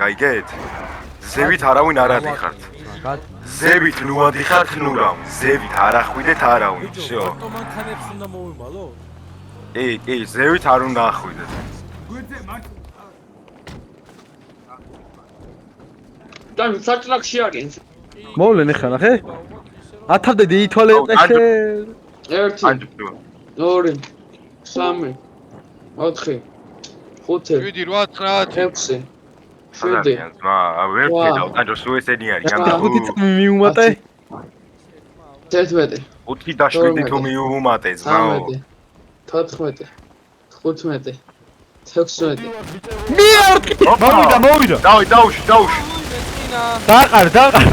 გაიგეთ? ზევით არავინ არ ადიხართ. ზევით ნუ ადიხართ ნუ რა. ზევით არ ახვიდეთ არავინ. всё. ავტომანქანებს უნდა მოვიმალო? კი, ზევით არ უნდა ახვიდეთ. და საჭრაკში არის. მოვლენ ახლა ნახე? ათამდე ითვალე ეყეშე. 1 2 3 4 5 7 8 9 6 7 ძმა, ვერ ვხედავ, ტანჯო სულ ესენი არის. ხუთი წამი მიუმატე. 11 5 და 7 თუ მიუმატე ძმა. 14 15 16 მოვიდა. დავში. დაყარ.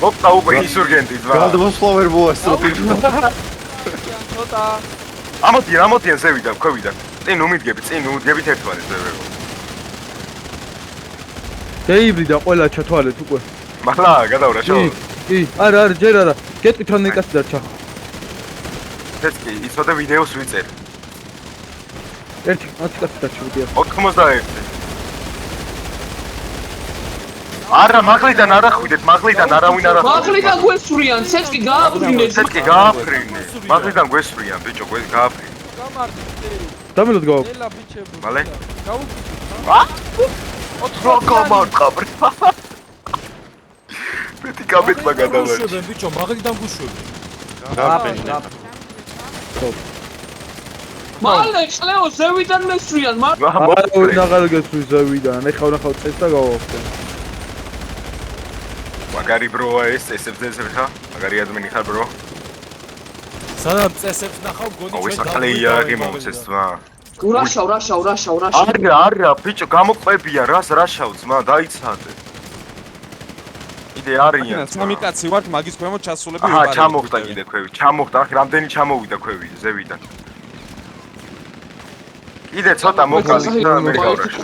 მოკდა უკვე ინსურგენტი ძმა. გადმოსვლავერ მოასწრაფი. ცოტა ამოდიან ზევიდან, ქვევიდან. წინ უმიდგებით ერთმანეთს ზევებო. დაიბრიდა ყველა ჩათვალეთ უკვე. მართლა გადავრა შო. კი, არა, ჯერ არა. გეტყვით რომ ნიკასი დარჩა. ეს კი, იცოდე ვიდეოს ვიწერ. ერთი 10 კაცი დარჩა ვიდეო. 91. არა, მაღლიდან არ ახვიდეთ, მაღლიდან არავინ არ ახვიდეთ. მაღლიდან გვესვრიან, ცეცხი გააფრინეთ. ცეცხი გააფრინე. მაღლიდან გვესვრიან, ბიჭო, გააფრინე. გამარჯვე. დამილოთ გავა. ელა ბიჭებო. მალე? გაუგზავნე. რა გამარჯვე. მეტი კაბეთმა გადავარჩი. გუშვებენ ბიჭო, მაღლიდან გუშვებენ. მალე წლეო ზევიდან მესვრიან, არა აღარ გესვი ზევიდან. ეხლა ვნახავ წეს და გავავხდე. მაგარი ბროა ეს წესებზე ხა? მაგარი ადამიანი ხარ ბრო? სანამ წესებს ნახავ, გონი ой, საკლეია გიმოვცეს ძმა. რაშავ. არა, ბიჭო, გამოყვებიან, რაშავ ძმა, დაიცადე. კიდე არიან. სამი კაცი ვართ მაგის ქვემოთ ჩასულები აჰა, ჩამოხდა კიდე ქვევი. ჩამოხდა, რამდენი ჩამოვიდა ქვევი ზევიდან. კიდე ცოტა მოკალი და მე გავრაშე.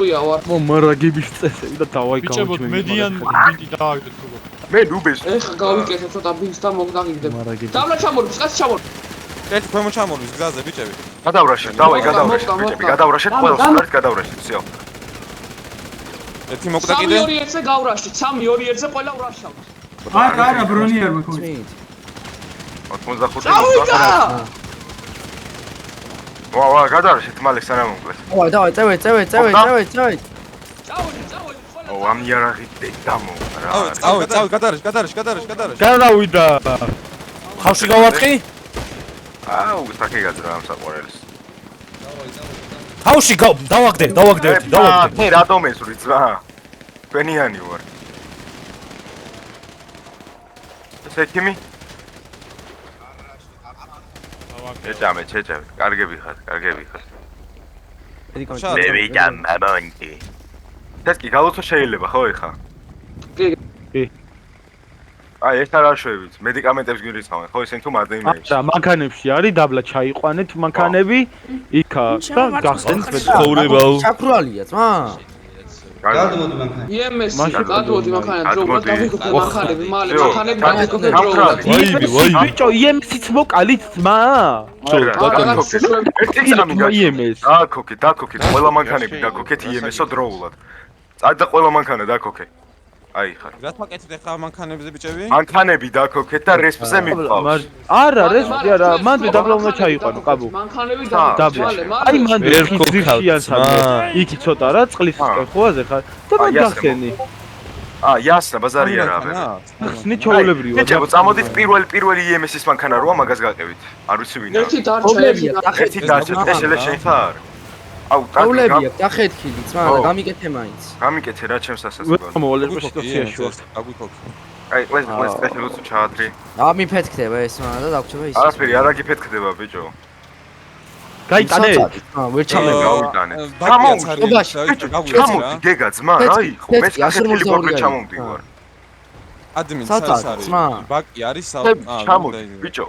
მარაგების წესები და დავაიკავო. ბიჭებო, მედიან ბინდი დააგდეთ როგორ. მე ნუბეს. ეხა გავიკეთე ცოტა ბინს და მოგდაგიგდებ. დავლა ჩამორბ, წას ჩამორბ. ერთი ქვემოთ ჩამორვის გზაზე ბიჭები. გადავრაშე, გადავრაშე, ბიჭები, გადავრაშეთ ყველას, გარეთ გადავრაშეთ, всё. ერთი მოკდა კიდე. 3 2 1-ზე გავრაშით, 3 2 1-ზე ყველა ვრაშავთ. არა, ბრონიერ მქონი. 85. წავიდა! ვა, გადავრაშეთ მალე სანამ მომკლეს. დავай, წევეთ. წავედი. ო, ამ იარაღით დედამო რა. წავე, გადარაშ. გადავიდა. ხავში გავარტყი? აუ, საკი გაძრა ამ საყვარელს. ხავში დავაგდე. მე რადომესური ძმა. თქვენიანი ვარ. ეს ექიმი? ჩეჭამე. კარგები ხარ. მე ვიჯამ მამონტი. ეს კი გალოცო შეიძლება ხო ეხა? კი. აი ეს არაშევით, მედიკამენტებს გირისხავენ, ხო ისინი თუ მარტინეში. და მანქანებში არის დაბლა ჩაიყვანეთ მანქანები იქა და გახსენთ ცხოვრებაო. ჩაფრალია ძმა. გადმოდი მანქანა. იმეს გადმოდი მანქანა დროულად გავიგოთ მანქანები, მალე მანქანები გავიგოთ ვაი, ბიჭო, იმსიც მოკალით ძმა. ერთი წამი იმეს. დაკოქეთ, ყველა მანქანები დაკოქეთ იმესო დროულად. წადა ყველა მანქანა დაკოქე. აი ხარ. გასაკეთეთ ახლა მანქანებზე ბიჭები? მანქანები დაკოქეთ და რესპზე მიყავს. არა, რესპი არა, მანდ დაბლა უნდა ჩაიყვანო, კაბო. მანქანები დაბლა. აი მანდ ხიზიხიან სამე. იქი ცოტა რა წყლის ხოაზე ხარ. და მან გახსენი. იასნა ბაზარია რა. ხსნი ჩაოლებრივა. ბიჭებო, წამოდით პირველი IMS-ის მანქანა როა მაგას გავყევით. არ ვიცი ვინა. ერთი დარჩა, ესელე შეიფარ. აუ, ტაულებია, დახეთქილი ძმა და გამიკეთე მაინც. გამიკეთე რა ჩემს ასასებად. მოვალე სიტუაციაში ვარ. გაგვიქოქი. აი, ეს სპეციალურად ჩაადრი. მიფეთქდება ეს მანა და დაგჭირება ის. არაფერი არ აგიფეთქდება ბიჭო. გაიტანე. ვერ ჩამე. გავიტანე. ჩამოდი გეგა ძმა, რა იყო? მე ასეთილი ბორბე ჩამომდივარ. ადმინს არის. ბაკი არის. ჩამოდი ბიჭო.